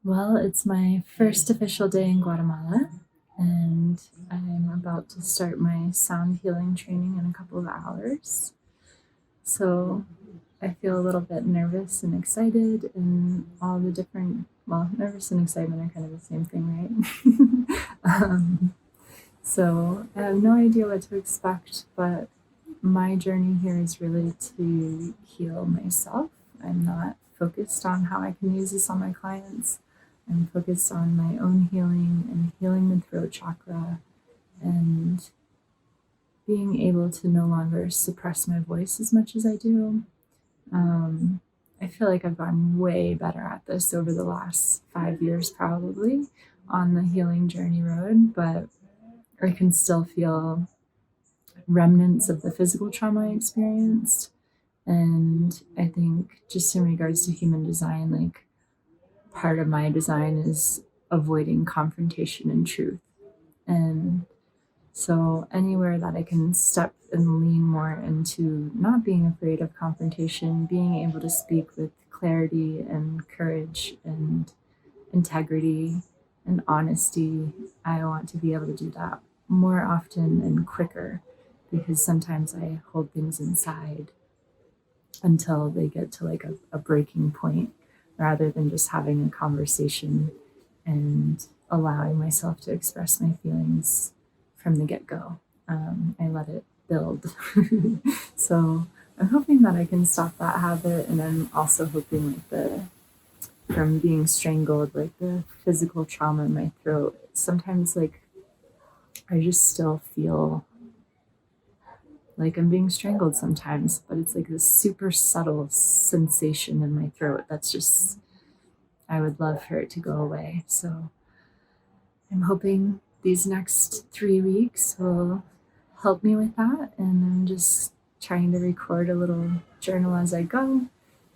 Well, it's my first official day in Guatemala, and I'm about to start my sound healing training in a couple of hours. So I feel a little bit nervous and excited, and all the different, well, nervous and excitement are kind of the same thing, right? So I have no idea what to expect, but my journey here is really to heal myself. I'm not focused on how I can use this on my clients. I'm focused on my own healing and healing the throat chakra and being able to no longer suppress my voice as much as I do. Um, I feel like I've gotten way better at this over the last 5 years, probably on the healing journey road, but I can still feel remnants of the physical trauma I experienced. And I think just in regards to human design, like part of my design is avoiding confrontation and truth. And so anywhere that I can step and lean more into not being afraid of confrontation, being able to speak with clarity and courage and integrity and honesty, I want to be able to do that more often and quicker because sometimes I hold things inside until they get to like a breaking point rather than just having a conversation and allowing myself to express my feelings from the get go. I let it build. So I'm hoping that I can stop that habit. And I'm also hoping like from being strangled, like the physical trauma in my throat, sometimes like I just still feel like I'm being strangled sometimes, but it's like this super subtle sensation in my throat that's just, I would love for it to go away. So I'm hoping these next 3 weeks will help me with that. And I'm just trying to record a little journal as I go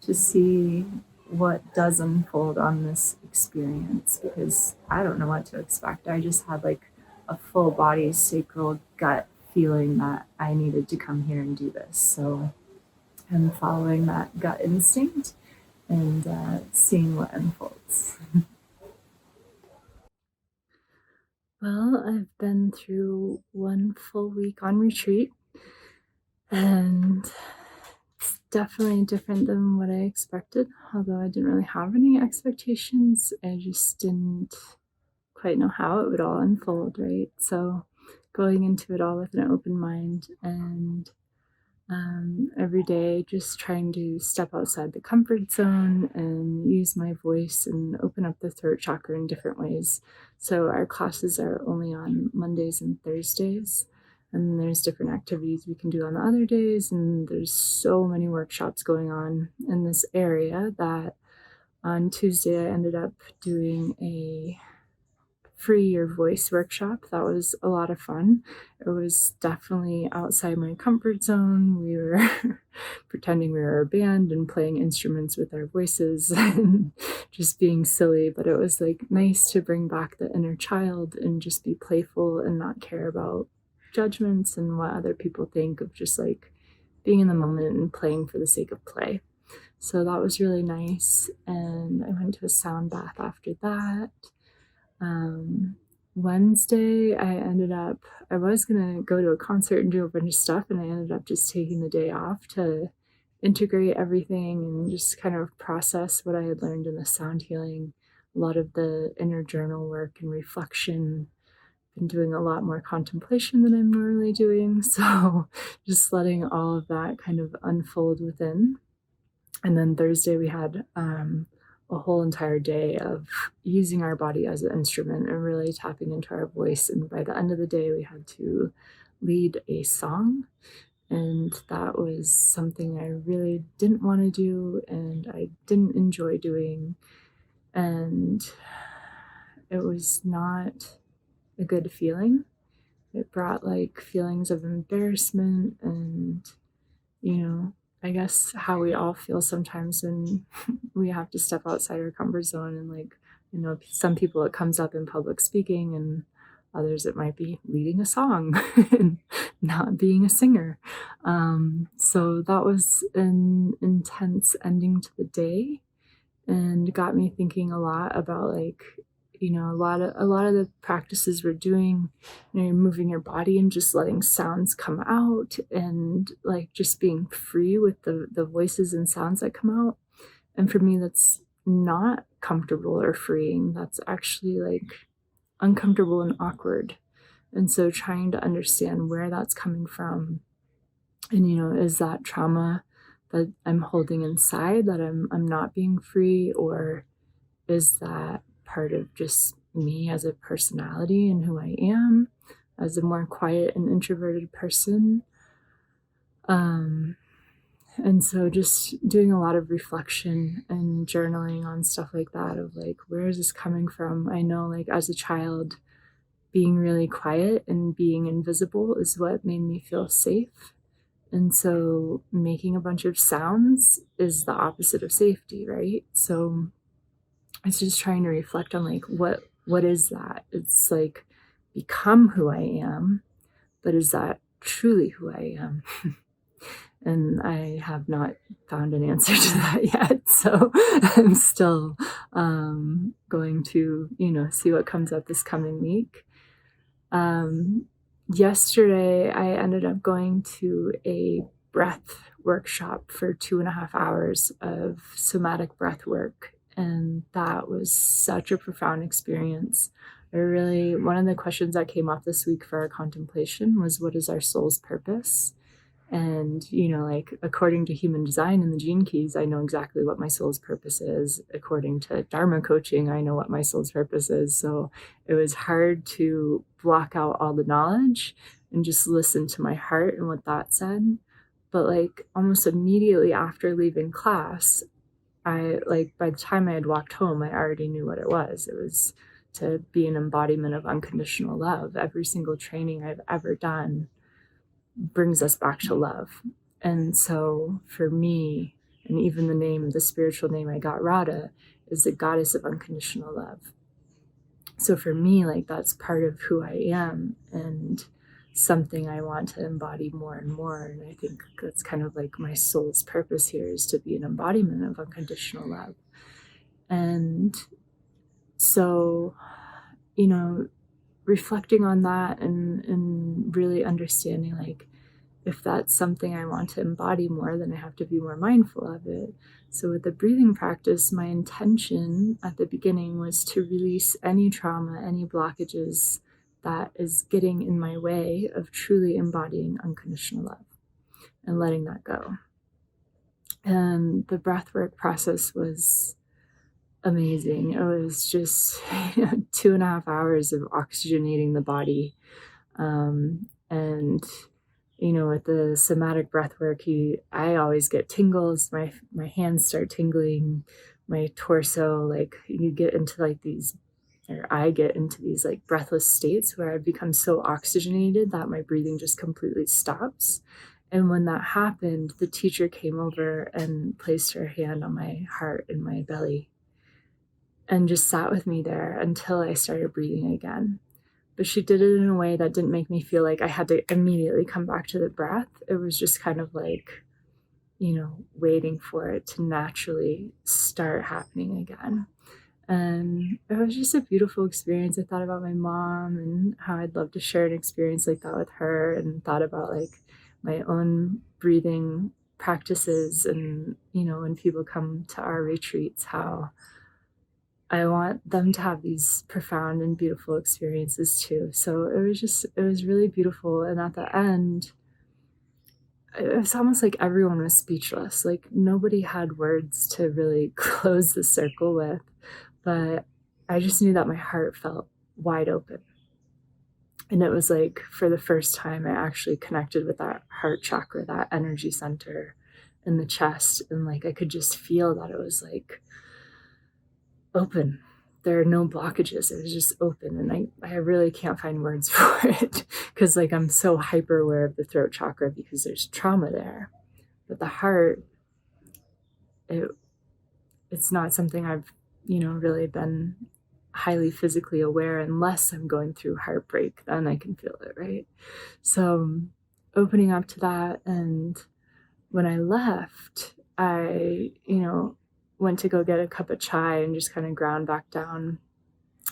to see what does unfold on this experience because I don't know what to expect. I just had like a full body sacral gut feeling that I needed to come here and do this. So I'm following that gut instinct and seeing what unfolds. Well, I've been through one full week on retreat, and it's definitely different than what I expected. Although I didn't really have any expectations, I just didn't quite know how it would all unfold, right? So going into it all with an open mind and every day just trying to step outside the comfort zone and use my voice and open up the throat chakra in different ways. So our classes are only on Mondays and Thursdays. And there's different activities we can do on the other days. And there's so many workshops going on in this area that on Tuesday I ended up doing a free your voice workshop. That was a lot of fun. It was definitely outside my comfort zone. We were pretending we were a band and playing instruments with our voices and just being silly, but it was like nice to bring back the inner child and just be playful and not care about judgments and what other people think of just like being in the moment and playing for the sake of play. So that was really nice. And I went to a sound bath after that. um, Wednesday, I was gonna go to a concert and do a bunch of stuff, and I ended up just taking the day off to integrate everything and just kind of process what I had learned in the sound healing, a lot of the inner journal work and reflection. Been doing a lot more contemplation than I'm normally doing, so just letting all of that kind of unfold within. And then Thursday, we had a whole entire day of using our body as an instrument and really tapping into our voice. And by the end of the day, we had to lead a song. And that was something I really didn't want to do and I didn't enjoy doing. And it was not a good feeling. It brought like feelings of embarrassment and, you know, I guess how we all feel sometimes when we have to step outside our comfort zone and like, some people it comes up in public speaking and others it might be leading a song and not being a singer. So that was an intense ending to the day. and got me thinking a lot about like, a lot of the practices we're doing, you're moving your body and just letting sounds come out and like just being free with the voices and sounds that come out. And for me, that's not comfortable or freeing. That's actually like uncomfortable and awkward. And so trying to understand where that's coming from, and is that trauma that I'm holding inside that I'm not being free, or is that part of just me as a personality and who I am as a more quiet and introverted person? And so just doing a lot of reflection and journaling on stuff like that, of like, where is this coming from? I know like as a child, being really quiet and being invisible is what made me feel safe. And so making a bunch of sounds is the opposite of safety, right? So it's just trying to reflect on like what is that? It's like become who I am, but is that truly who I am? And I have not found an answer to that yet. So I'm still going to, see what comes up this coming week. Yesterday, I ended up going to a breath workshop for 2.5 hours of somatic breath work. And that was such a profound experience. One of the questions that came up this week for our contemplation was, what is our soul's purpose? And, like according to human design and the gene keys, I know exactly what my soul's purpose is. According to Dharma coaching, I know what my soul's purpose is. So it was hard to block out all the knowledge and just listen to my heart and what that said. But like almost immediately after leaving class, by the time I had walked home, I already knew what it was. It was to be an embodiment of unconditional love. Every single training I've ever done brings us back to love. And so for me, and even the spiritual name I got, Radha, is the goddess of unconditional love. So for me, like that's part of who I am and something I want to embody more and more. And I think that's kind of like my soul's purpose here, is to be an embodiment of unconditional love. And so, reflecting on that and really understanding like, if that's something I want to embody more, then I have to be more mindful of it. So with the breathing practice, my intention at the beginning was to release any trauma, any blockages that is getting in my way of truly embodying unconditional love and letting that go. And the breathwork process was amazing. It was just 2.5 hours of oxygenating the body. And with the somatic breath work, I always get tingles. My hands start tingling, my torso, like you get into like these, or I get into these like breathless states where I become so oxygenated that my breathing just completely stops. And when that happened, the teacher came over and placed her hand on my heart and my belly and just sat with me there until I started breathing again. But she did it in a way that didn't make me feel like I had to immediately come back to the breath. It was just kind of like, waiting for it to naturally start happening again. And it was just a beautiful experience. I thought about my mom and how I'd love to share an experience like that with her, and thought about like my own breathing practices. And, when people come to our retreats, how I want them to have these profound and beautiful experiences too. So it was really beautiful. And at the end, it was almost like everyone was speechless. Like nobody had words to really close the circle with, but I just knew that my heart felt wide open. And it was like, for the first time, I actually connected with that heart chakra, that energy center in the chest. And like, I could just feel that it was like open. There are no blockages. It was just open. And I really can't find words for it, because like I'm so hyper aware of the throat chakra because there's trauma there. But the heart, it's not something I've, really been highly physically aware, unless I'm going through heartbreak, then I can feel it, right? So opening up to that. And when I left, I went to go get a cup of chai and just kind of ground back down.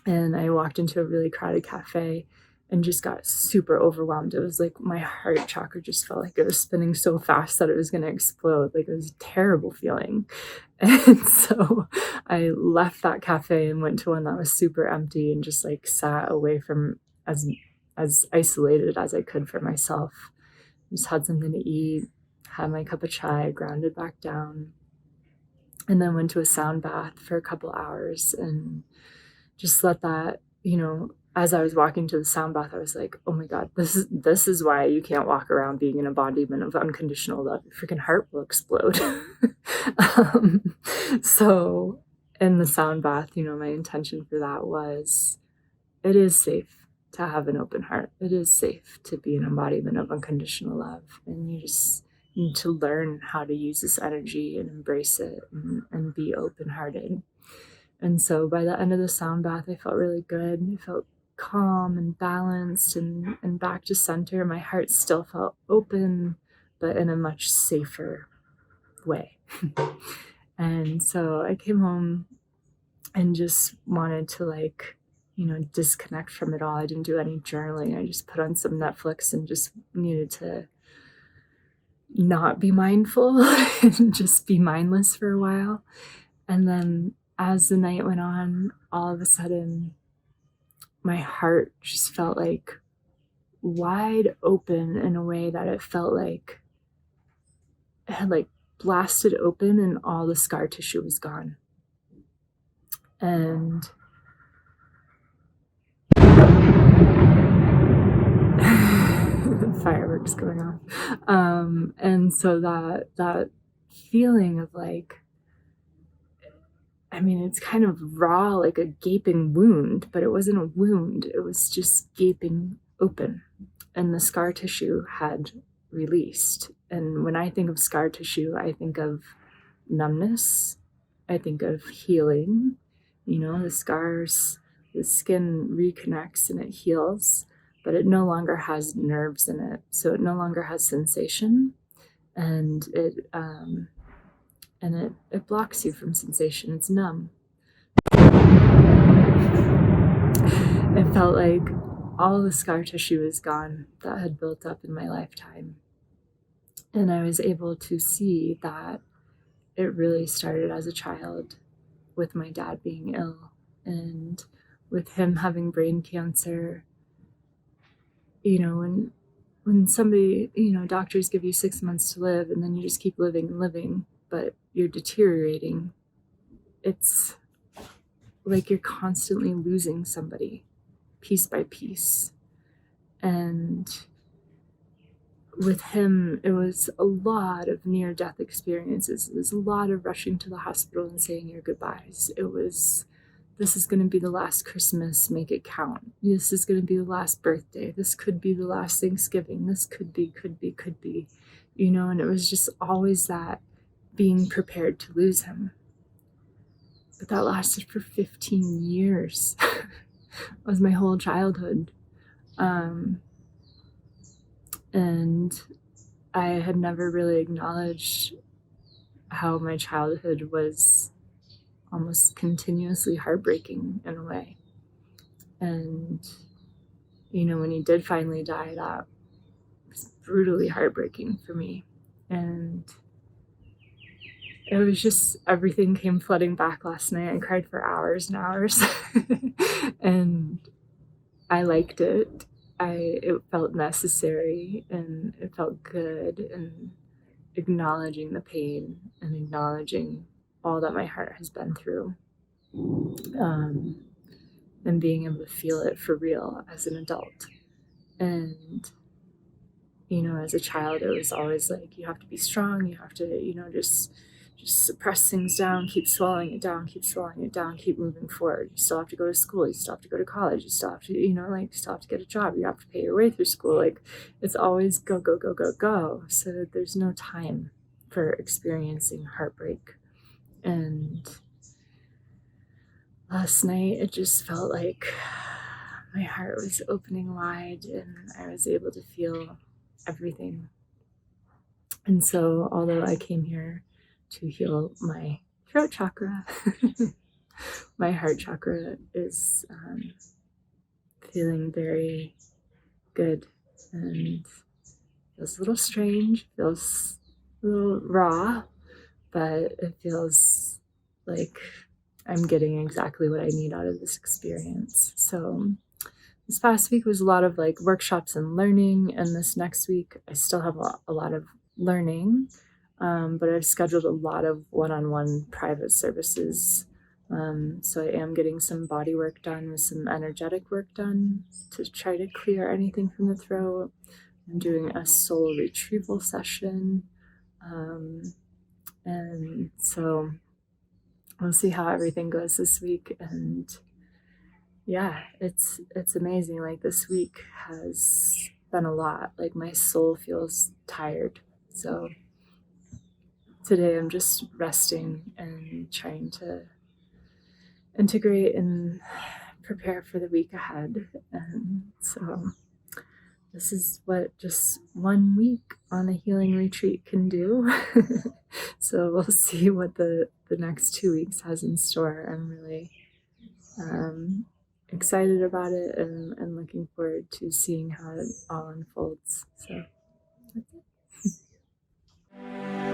And I walked into a really crowded cafe and just got super overwhelmed. It was like my heart chakra just felt like it was spinning so fast that it was going to explode. Like, it was a terrible feeling. And so I left that cafe and went to one that was super empty and just like sat away from as isolated as I could for myself. Just had something to eat, had my cup of chai, grounded back down, and then went to a sound bath for a couple hours and just let that, as I was walking to the sound bath, I was like, oh my God, this is why you can't walk around being an embodiment of unconditional love. Your freaking heart will explode. So in the sound bath, my intention for that was, it is safe to have an open heart. It is safe to be an embodiment of unconditional love. And you just need to learn how to use this energy and embrace it and be open-hearted. And so by the end of the sound bath, I felt really good. I felt calm and balanced and back to center. My heart still felt open, but in a much safer way. And so I came home and just wanted to disconnect from it all. I didn't do any journaling. I just put on some Netflix and just needed to not be mindful and just be mindless for a while. And then as the night went on, all of a sudden, my heart just felt like wide open in a way that it felt like it had like blasted open and all the scar tissue was gone. And fireworks going off. And so that feeling of like, it's kind of raw, like a gaping wound, but it wasn't a wound. It was just gaping open, and the scar tissue had released. And when I think of scar tissue, I think of numbness. I think of healing. The scars, the skin reconnects and it heals, but it no longer has nerves in it. So it no longer has sensation, and it blocks you from sensation. It's numb. It felt like all the scar tissue is gone that had built up in my lifetime. And I was able to see that it really started as a child with my dad being ill and with him having brain cancer. When somebody, doctors give you 6 months to live and then you just keep living and living, but you're deteriorating. It's like you're constantly losing somebody piece by piece. And with him, it was a lot of near-death experiences. It was a lot of rushing to the hospital and saying your goodbyes. It was, this is going to be the last Christmas, make it count. This is going to be the last birthday. This could be the last Thanksgiving. This could be. And it was just always that being prepared to lose him. But that lasted for 15 years. It was my whole childhood. And I had never really acknowledged how my childhood was almost continuously heartbreaking in a way. And, when he did finally die, that was brutally heartbreaking for me. And it was just, everything came flooding back last night. I cried for hours and hours. And I liked it. It felt necessary and it felt good, and acknowledging the pain and acknowledging all that my heart has been through, and being able to feel it for real as an adult. And as a child, it was always like, you have to be strong, you have to just suppress things down, keep swallowing it down, keep moving forward. You still have to go to school, you still have to go to college, you still have to, you still have to get a job, you have to pay your way through school. Like, it's always go, go, go, go, go. So that there's no time for experiencing heartbreak. And last night, it just felt like my heart was opening wide and I was able to feel everything. And so, although I came here to heal my throat chakra. My heart chakra is feeling very good and feels a little strange, feels a little raw, but it feels like I'm getting exactly what I need out of this experience. So this past week was a lot of like workshops and learning, and this next week I still have a lot of learning, but I've scheduled a lot of one-on-one private services. So I am getting some body work done with some energetic work done to try to clear anything from the throat. I'm doing a soul retrieval session. And so we'll see how everything goes this week. And yeah, it's amazing. Like this week has been a lot. Like my soul feels tired. So today I'm just resting and trying to integrate and prepare for the week ahead. And so this is what just 1 week on a healing retreat can do. So we'll see what the next 2 weeks has in store. I'm really excited about it and looking forward to seeing how it all unfolds. So that's it.